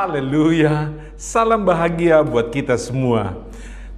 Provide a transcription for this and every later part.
Haleluya, salam bahagia buat kita semua.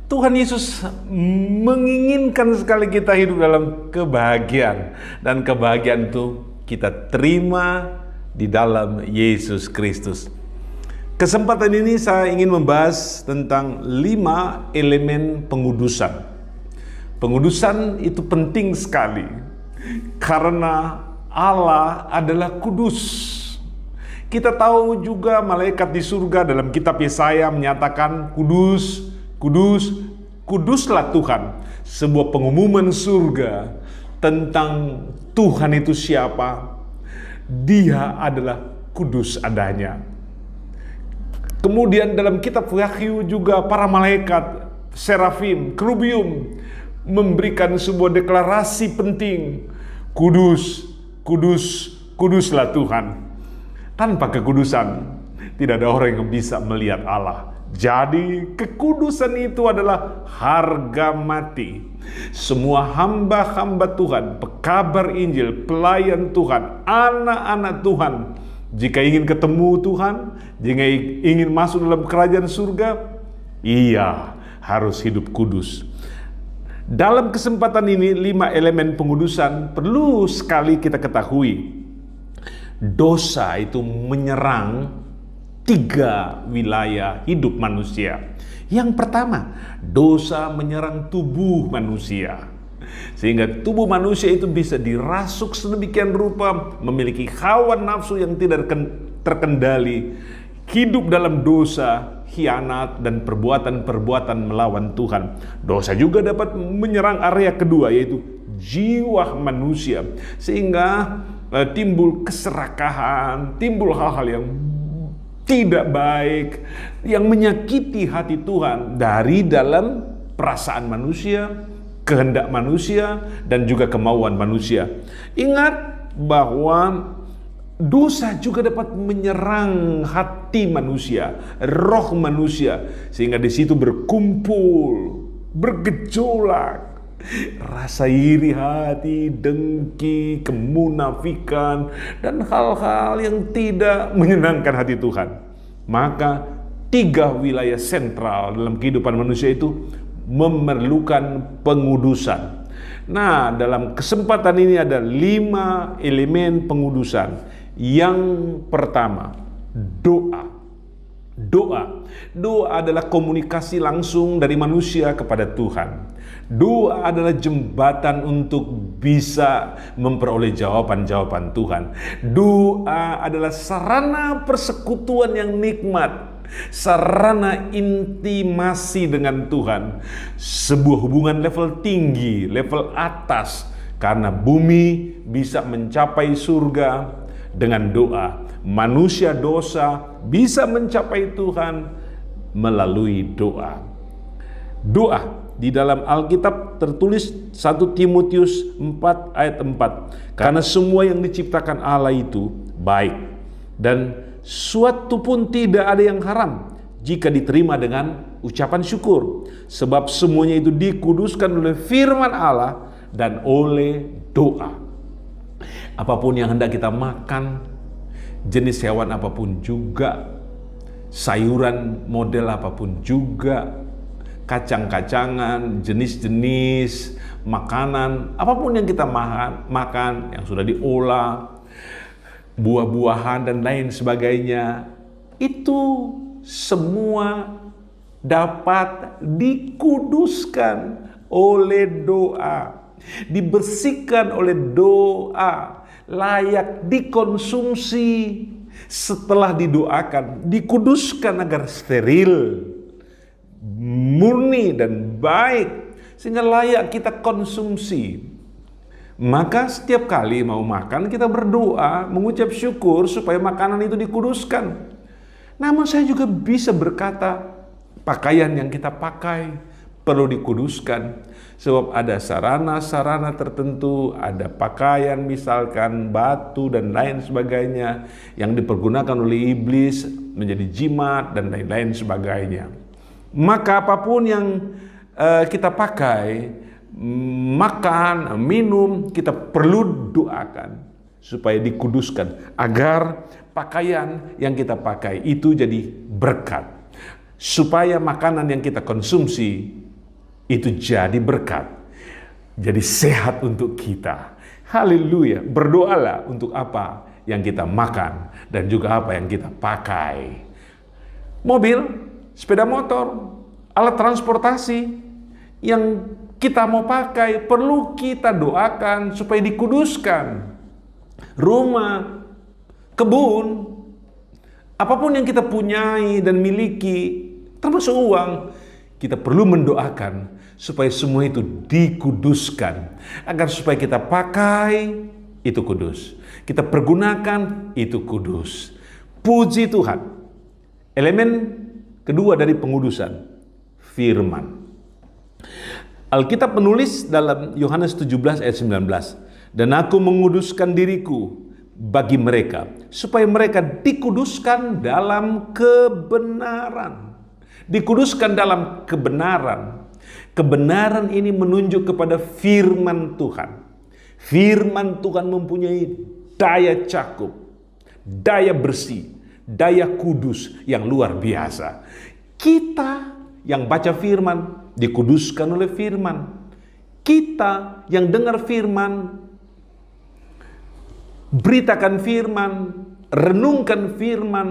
Tuhan Yesus menginginkan sekali kita hidup dalam kebahagiaan. Dan kebahagiaan itu kita terima di dalam Yesus Kristus. Kesempatan ini saya ingin membahas tentang 5 elemen pengudusan. Pengudusan itu penting sekali karena Allah adalah kudus. Kita tahu juga malaikat di surga dalam kitab Yesaya menyatakan kudus, kudus, kuduslah Tuhan. Sebuah pengumuman surga tentang Tuhan itu siapa. Dia adalah kudus adanya. Kemudian dalam kitab Wahyu juga para malaikat, serafim, kerubium memberikan sebuah deklarasi penting. Kudus, kudus, kuduslah Tuhan. Tanpa kekudusan, tidak ada orang yang bisa melihat Allah. Jadi kekudusan itu adalah harga mati. Semua hamba-hamba Tuhan, pekabar Injil, pelayan Tuhan, anak-anak Tuhan, jika ingin ketemu Tuhan, jika ingin masuk dalam kerajaan surga, ia harus hidup kudus. Dalam kesempatan ini 5 elemen pengudusan perlu sekali kita ketahui. Dosa itu menyerang 3 wilayah hidup manusia. Yang pertama, dosa menyerang tubuh manusia. Sehingga tubuh manusia itu bisa dirasuk sedemikian rupa, memiliki hawa nafsu yang tidak terkendali, hidup dalam dosa, khianat, dan perbuatan-perbuatan melawan Tuhan. Dosa juga dapat menyerang area kedua, yaitu jiwa manusia. Sehingga timbul keserakahan, timbul hal-hal yang tidak baik, yang menyakiti hati Tuhan dari dalam perasaan manusia, kehendak manusia, dan juga kemauan manusia. Ingat bahwa dosa juga dapat menyerang hati manusia, roh manusia, sehingga di situ berkumpul, bergejolak, rasa iri hati, dengki, kemunafikan, dan hal-hal yang tidak menyenangkan hati Tuhan. Maka 3 wilayah sentral dalam kehidupan manusia itu memerlukan pengudusan. Nah, dalam kesempatan ini ada 5 elemen pengudusan. Yang pertama, doa. Doa adalah komunikasi langsung dari manusia kepada Tuhan. Doa adalah jembatan untuk bisa memperoleh jawaban-jawaban Tuhan. Doa adalah sarana persekutuan yang nikmat, sarana intimasi dengan Tuhan. Sebuah hubungan level tinggi, level atas, karena bumi bisa mencapai surga dengan doa. Manusia dosa bisa mencapai Tuhan melalui doa. Doa di dalam Alkitab tertulis 1 Timotius 4 ayat 4. Karena semua yang diciptakan Allah itu baik, dan suatu pun tidak ada yang haram jika diterima dengan ucapan syukur. Sebab semuanya itu dikuduskan oleh firman Allah dan oleh doa. Apapun yang hendak kita makan, jenis hewan apapun juga, sayuran model apapun juga, kacang-kacangan, jenis-jenis makanan, apapun yang kita makan yang sudah diolah, buah-buahan dan lain sebagainya, itu semua dapat dikuduskan oleh doa, dibersihkan oleh doa, layak dikonsumsi setelah didoakan, dikuduskan agar steril, murni dan baik, sehingga layak kita konsumsi. Maka setiap kali mau makan kita berdoa, mengucap syukur supaya makanan itu dikuduskan. Namun saya juga bisa berkata, pakaian yang kita pakai perlu dikuduskan. Sebab ada sarana-sarana tertentu, ada pakaian misalkan batu dan lain sebagainya yang dipergunakan oleh iblis menjadi jimat dan lain-lain sebagainya. Maka apapun yang kita pakai, makan, minum, kita perlu doakan. supaya dikuduskan, agar pakaian yang kita pakai itu jadi berkat, supaya makanan yang kita konsumsi itu jadi berkat, jadi sehat untuk kita. Haleluya. Berdoalah untuk apa yang kita makan dan juga apa yang kita pakai. Mobil, sepeda motor, alat transportasi yang kita mau pakai perlu kita doakan supaya dikuduskan. Rumah, kebun, apapun yang kita punyai dan miliki, termasuk uang, kita perlu mendoakan supaya semua itu dikuduskan, agar supaya kita pakai itu kudus, kita pergunakan itu kudus. Puji Tuhan. Elemen kedua dari pengudusan, firman. Alkitab menulis dalam Yohanes 17 ayat 19, dan aku menguduskan diriku bagi mereka, supaya mereka dikuduskan dalam kebenaran. Dikuduskan dalam kebenaran. Kebenaran ini menunjuk kepada firman Tuhan. Firman Tuhan mempunyai daya cakup, daya bersih, daya kudus yang luar biasa. Kita yang baca firman dikuduskan oleh firman. Kita yang dengar firman, beritakan firman, renungkan firman,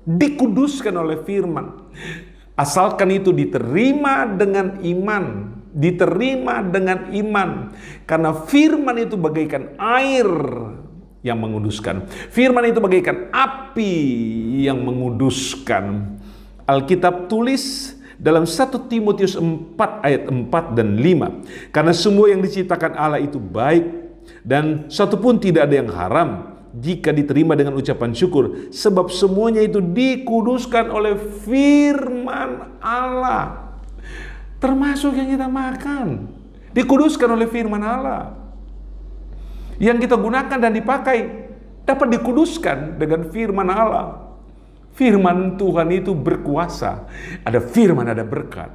dikuduskan oleh firman. Asalkan itu diterima dengan iman, diterima dengan iman. Karena firman itu bagaikan air yang menguduskan. Firman itu bagaikan api yang menguduskan. Alkitab tulis dalam 1 Timotius 4 ayat 4 dan 5. Karena semua yang diciptakan Allah itu baik, dan satu pun tidak ada yang haram jika diterima dengan ucapan syukur, sebab semuanya itu dikuduskan oleh firman Allah. Termasuk yang kita makan, dikuduskan oleh firman Allah. Yang kita gunakan dan dipakai dapat dikuduskan dengan firman Allah. Firman Tuhan itu berkuasa. Ada firman, ada berkat.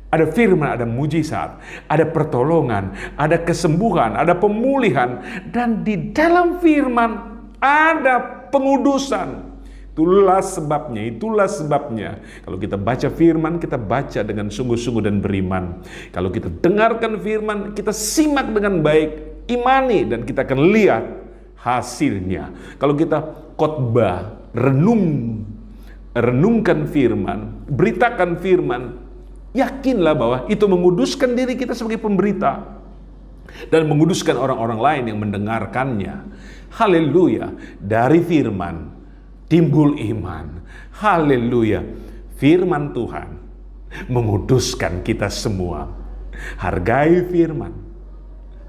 Ada firman, ada mujizat, ada pertolongan, ada kesembuhan, ada pemulihan, dan di dalam firman ada pengudusan. Itulah sebabnya. Kalau kita baca firman, kita baca dengan sungguh-sungguh dan beriman. Kalau kita dengarkan firman, kita simak dengan baik, imani, dan kita akan lihat hasilnya. Kalau kita khotbah, renungkan firman, beritakan firman, yakinlah bahwa itu menguduskan diri kita sebagai pemberita dan menguduskan orang-orang lain yang mendengarkannya. Haleluya. Dari firman timbul iman. Haleluya. Firman Tuhan menguduskan kita semua. Hargai firman.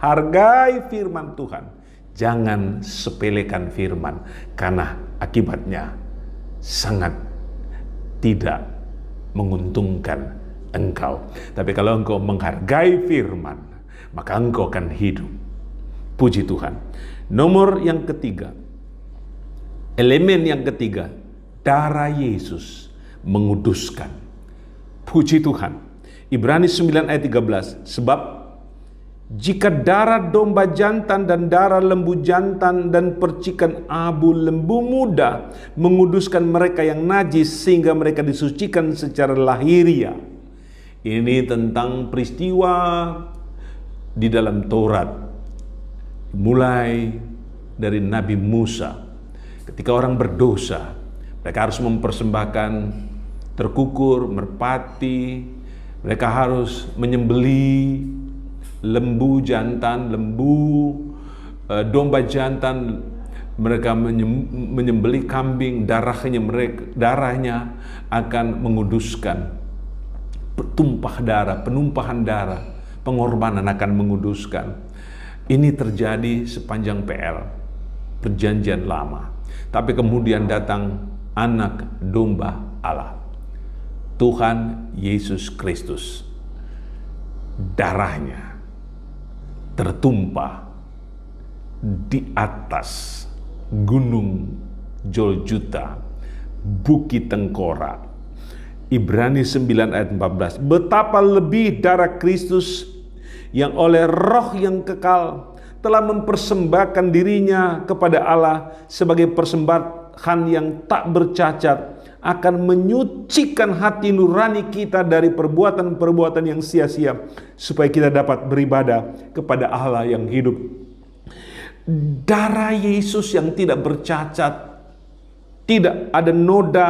Hargai firman Tuhan. Jangan sepelekan firman, karena akibatnya sangat tidak menguntungkan engkau. Tapi kalau engkau menghargai firman, maka engkau akan hidup. Puji Tuhan. Nomor yang ketiga, elemen yang ketiga, darah Yesus menguduskan. Puji Tuhan. Ibrani 9 ayat 13, sebab jika darah domba jantan dan darah lembu jantan dan percikan abu lembu muda menguduskan mereka yang najis sehingga mereka disucikan secara lahiriah. Ini tentang peristiwa di dalam Taurat, mulai dari Nabi Musa. Ketika orang berdosa, mereka harus mempersembahkan terkukur, merpati. Mereka harus menyembeli lembu jantan, domba jantan. Mereka menyembeli kambing, darahnya akan menguduskan. Penumpahan darah, pengorbanan akan menguduskan. Ini terjadi sepanjang perjanjian lama. Tapi kemudian datang anak domba Allah, Tuhan Yesus Kristus. Darahnya tertumpah di atas gunung Golgota, Bukit Tengkorak. Ibrani 9 ayat 14. Betapa lebih darah Kristus yang oleh roh yang kekal telah mempersembahkan dirinya kepada Allah sebagai persembahan yang tak bercacat, akan menyucikan hati nurani kita dari perbuatan-perbuatan yang sia-sia, supaya kita dapat beribadah kepada Allah yang hidup. Darah Yesus yang tidak bercacat, tidak ada noda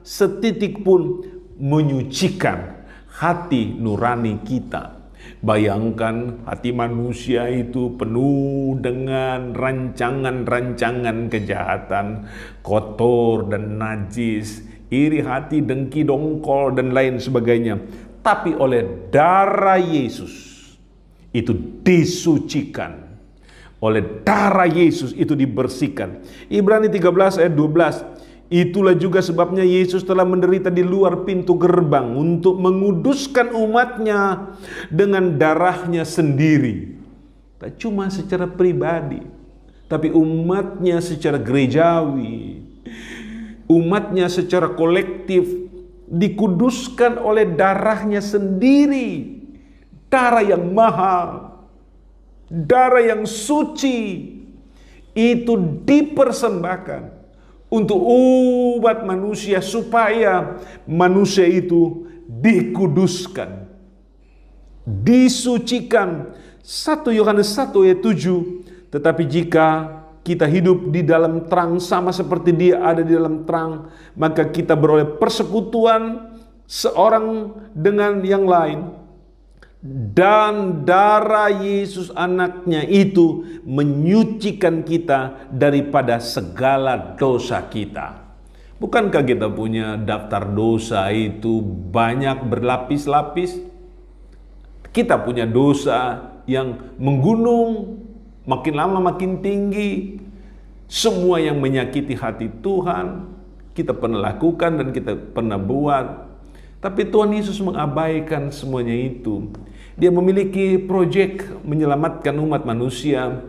setitik pun, menyucikan hati nurani kita. Bayangkan hati manusia itu penuh dengan rancangan-rancangan kejahatan, kotor dan najis, iri hati, dengki, dongkol, dan lain sebagainya. Tapi oleh darah Yesus itu disucikan. Oleh darah Yesus itu dibersihkan. Ibrani 13 ayat 12. Itulah juga sebabnya Yesus telah menderita di luar pintu gerbang untuk menguduskan umatnya dengan darahnya sendiri. Tak cuma secara pribadi, tapi umatnya secara gerejawi, umatnya secara kolektif dikuduskan oleh darahnya sendiri. Darah yang mahal, darah yang suci, itu dipersembahkan untuk umat manusia, supaya manusia itu dikuduskan, disucikan. 1 Yohanes 1 ayat 7. Tetapi jika kita hidup di dalam terang sama seperti Dia ada di dalam terang, maka kita beroleh persekutuan seorang dengan yang lain, dan darah Yesus anaknya itu menyucikan kita daripada segala dosa kita. Bukankah kita punya daftar dosa itu banyak berlapis-lapis? Kita punya dosa yang menggunung, makin lama makin tinggi. Semua yang menyakiti hati Tuhan kita pernah lakukan dan kita pernah buat. Tapi Tuhan Yesus mengabaikan semuanya itu. Dia memiliki proyek menyelamatkan umat manusia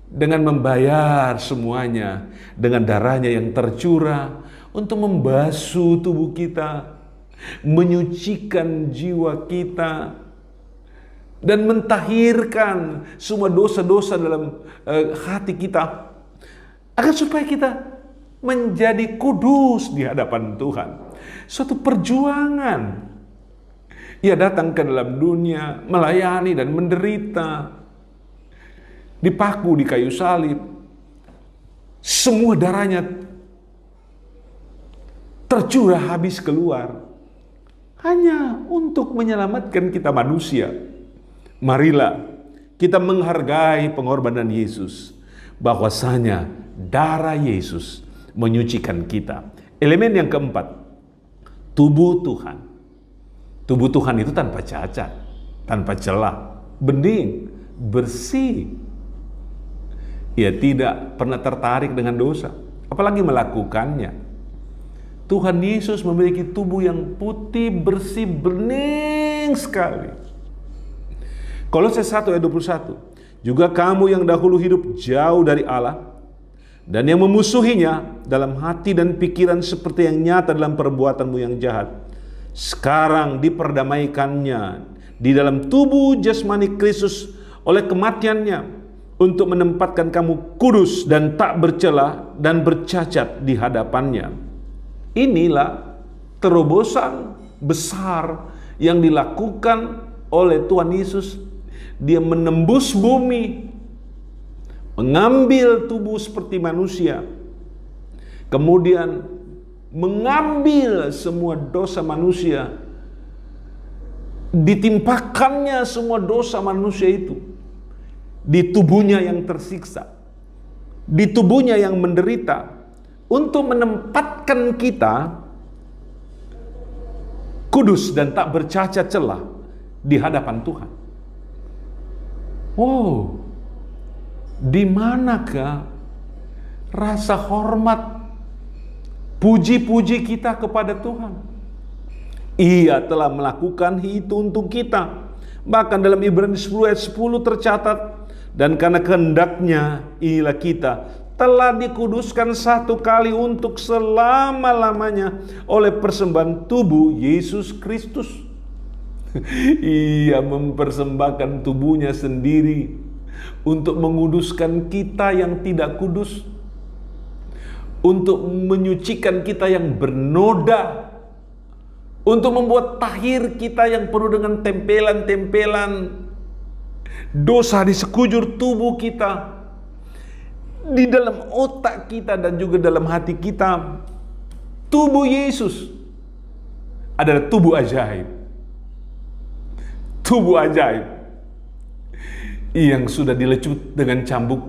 dengan membayar semuanya dengan darahnya yang tercurah untuk membasuh tubuh kita, menyucikan jiwa kita, dan mentahirkan semua dosa-dosa dalam hati kita, agar supaya kita menjadi kudus di hadapan Tuhan. Suatu perjuangan. Ia datang ke dalam dunia, melayani dan menderita, dipaku di kayu salib. Semua darahnya tercurah habis keluar, hanya untuk menyelamatkan kita manusia. Marilah kita menghargai pengorbanan Yesus, bahwasanya darah Yesus menyucikan kita. Elemen yang keempat, tubuh Tuhan. Tubuh Tuhan itu tanpa cacat, tanpa celah, bening, bersih. Ia tidak pernah tertarik dengan dosa, apalagi melakukannya. Tuhan Yesus memiliki tubuh yang putih, bersih, bening sekali. Kolose 1 ayat 21. Juga kamu yang dahulu hidup jauh dari Allah dan yang memusuhinya dalam hati dan pikiran seperti yang nyata dalam perbuatanmu yang jahat, sekarang diperdamaikannya di dalam tubuh jasmani Kristus oleh kematiannya, untuk menempatkan kamu kudus dan tak bercela dan bercacat di hadapannya. Inilah terobosan besar yang dilakukan oleh Tuhan Yesus. Dia menembus bumi, mengambil tubuh seperti manusia, kemudian mengambil semua dosa manusia, ditimpakannya semua dosa manusia itu di tubuhnya yang tersiksa, di tubuhnya yang menderita, untuk menempatkan kita kudus dan tak bercacat celah di hadapan Tuhan. Wow, di manakah rasa hormat, puji-puji kita kepada Tuhan? Ia telah melakukan itu untuk kita. Bahkan dalam Ibrani 10 ayat 10 tercatat, dan karena kehendaknya inilah kita telah dikuduskan satu kali untuk selama-lamanya oleh persembahan tubuh Yesus Kristus. Ia mempersembahkan tubuhnya sendiri untuk menguduskan kita yang tidak kudus, untuk menyucikan kita yang bernoda, untuk membuat tahir kita yang penuh dengan tempelan-tempelan dosa di sekujur tubuh kita, di dalam otak kita dan juga dalam hati kita. Tubuh Yesus adalah tubuh ajaib. Tubuh ajaib yang sudah dilecut dengan cambuk,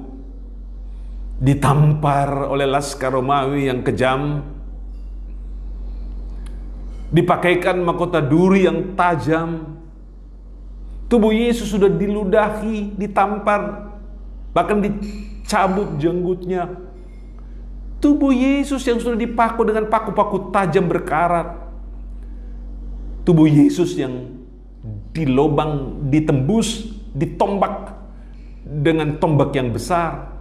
ditampar oleh laskar Romawi yang kejam, dipakaikan mahkota duri yang tajam. Tubuh Yesus sudah diludahi, ditampar, bahkan dicabut jenggotnya. Tubuh Yesus yang sudah dipaku dengan paku-paku tajam berkarat. Tubuh Yesus yang dilobang, ditembus, ditombak dengan tombak yang besar.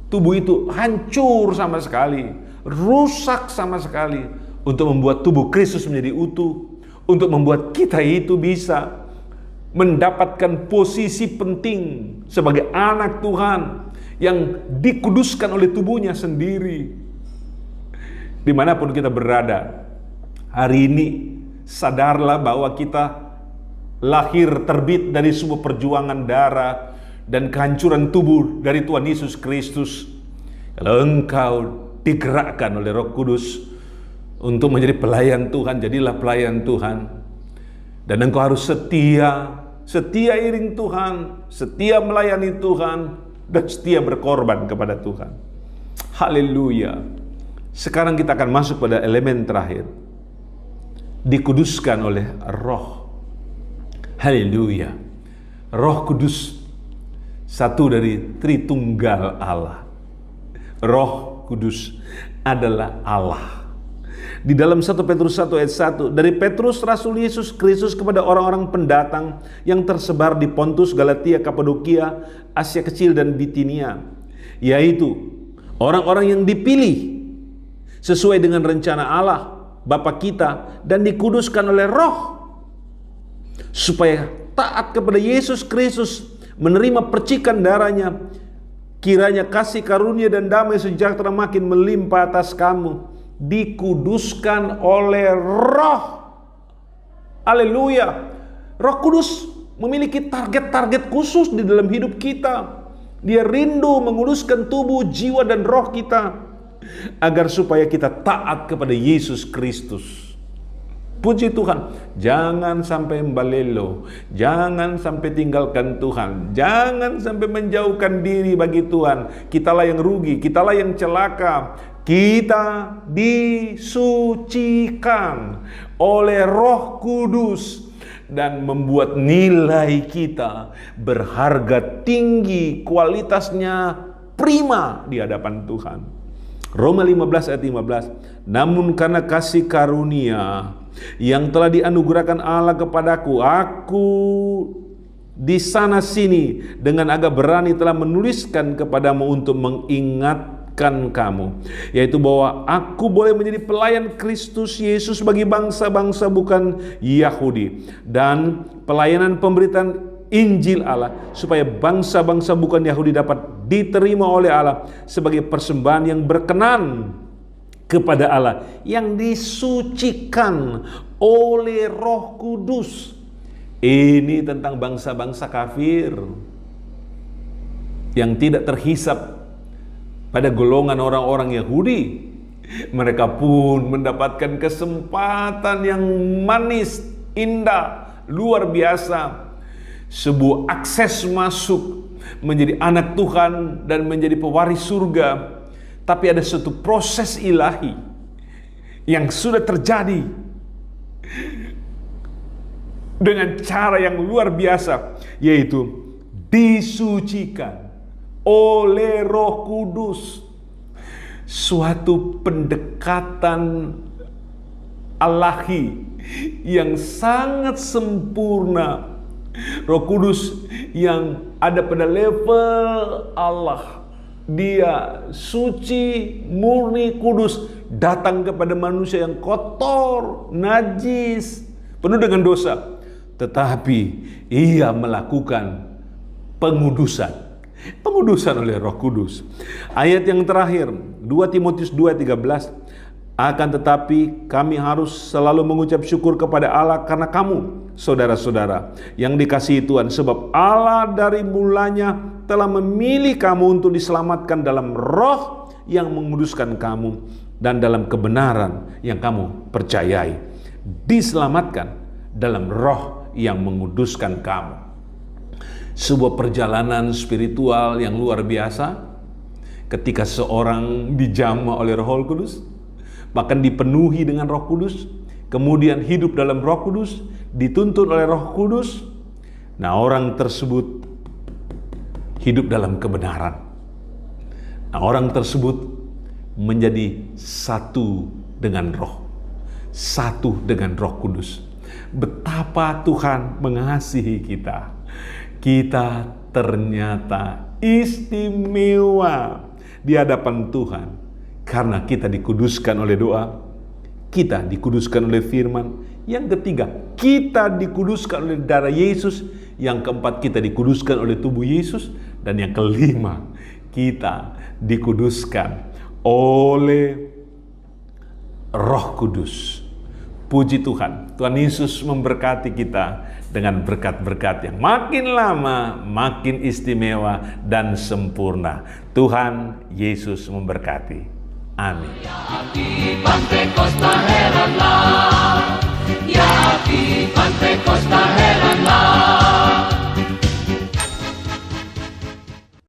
Tubuh itu hancur sama sekali, rusak sama sekali, untuk membuat tubuh Kristus menjadi utuh, untuk membuat kita itu bisa mendapatkan posisi penting sebagai anak Tuhan yang dikuduskan oleh tubuhnya sendiri. Dimanapun kita berada hari ini, sadarlah bahwa kita lahir terbit dari sebuah perjuangan darah dan kehancuran tubuh dari Tuhan Yesus Kristus. Kalau engkau digerakkan oleh Roh Kudus untuk menjadi pelayan Tuhan, jadilah pelayan Tuhan. Dan engkau harus setia iring Tuhan, setia melayani Tuhan, dan setia berkorban kepada Tuhan. Haleluya. Sekarang kita akan masuk pada elemen terakhir. Dikuduskan oleh Roh. Haleluya. Roh Kudus, satu dari Tritunggal Allah. Roh Kudus adalah Allah. Di dalam 1 Petrus 1 ayat 1, dari Petrus Rasul Yesus Kristus kepada orang-orang pendatang yang tersebar di Pontus, Galatia, Kapadokia, Asia Kecil dan Bitinia, yaitu orang-orang yang dipilih sesuai dengan rencana Allah Bapa kita dan dikuduskan oleh Roh, supaya taat kepada Yesus Kristus, menerima percikan darahnya. Kiranya kasih karunia dan damai sejahtera makin melimpah atas kamu, dikuduskan oleh Roh. Haleluya. Roh Kudus memiliki target-target khusus di dalam hidup kita. Dia rindu menguduskan tubuh, jiwa dan roh kita, agar supaya kita taat kepada Yesus Kristus. Puji Tuhan. Jangan sampai membalelo, jangan sampai tinggalkan Tuhan, jangan sampai menjauhkan diri bagi Tuhan. Kitalah yang rugi, kitalah yang celaka. Kita disucikan oleh Roh Kudus dan membuat nilai kita berharga tinggi, kualitasnya prima di hadapan Tuhan. Roma 15 ayat 15. Namun karena kasih karunia yang telah dianugerahkan Allah kepadaku, aku di sana sini dengan agak berani telah menuliskan kepadamu untuk mengingatkan kamu, yaitu bahwa aku boleh menjadi pelayan Kristus Yesus bagi bangsa-bangsa bukan Yahudi, dan pelayanan pemberitaan Injil Allah, supaya bangsa-bangsa bukan Yahudi dapat diterima oleh Allah sebagai persembahan yang berkenan kepada Allah, yang disucikan oleh Roh Kudus. Ini tentang bangsa-bangsa kafir yang tidak terhisap pada golongan orang-orang Yahudi. Mereka pun mendapatkan kesempatan yang manis, indah, luar biasa. Sebuah akses masuk menjadi anak Tuhan dan menjadi pewaris surga. Tapi ada suatu proses ilahi yang sudah terjadi dengan cara yang luar biasa, yaitu disucikan oleh Roh Kudus. Suatu pendekatan Allahi yang sangat sempurna. Roh Kudus yang ada pada level Allah, Dia suci, murni, kudus, datang kepada manusia yang kotor, najis, penuh dengan dosa. Tetapi Ia melakukan pengudusan. Pengudusan oleh Roh Kudus. Ayat yang terakhir, 2 Timotius 2:13, akan tetapi kami harus selalu mengucap syukur kepada Allah karena kamu, saudara-saudara, yang dikasihi Tuhan, sebab Allah dari mulanya telah memilih kamu untuk diselamatkan dalam roh yang menguduskan kamu dan dalam kebenaran yang kamu percayai. Diselamatkan dalam roh yang menguduskan kamu. Sebuah perjalanan spiritual yang luar biasa ketika seorang dijamah oleh Roh Kudus, bahkan dipenuhi dengan Roh Kudus, kemudian hidup dalam Roh Kudus, dituntun oleh Roh Kudus. Nah, orang tersebut hidup dalam kebenaran. Nah, orang tersebut menjadi satu dengan Roh, satu dengan Roh Kudus. Betapa Tuhan mengasihi kita. Kita ternyata istimewa di hadapan Tuhan karena kita dikuduskan oleh doa, kita dikuduskan oleh firman. Yang ketiga, kita dikuduskan oleh darah Yesus. Yang keempat, kita dikuduskan oleh tubuh Yesus. Dan yang kelima, kita dikuduskan oleh Roh Kudus. Puji Tuhan, Tuhan Yesus memberkati kita dengan berkat-berkat yang makin lama makin istimewa dan sempurna. Tuhan Yesus memberkati. Amin. Ya api Pantekosta heranlah, ya api Pantekosta heranlah.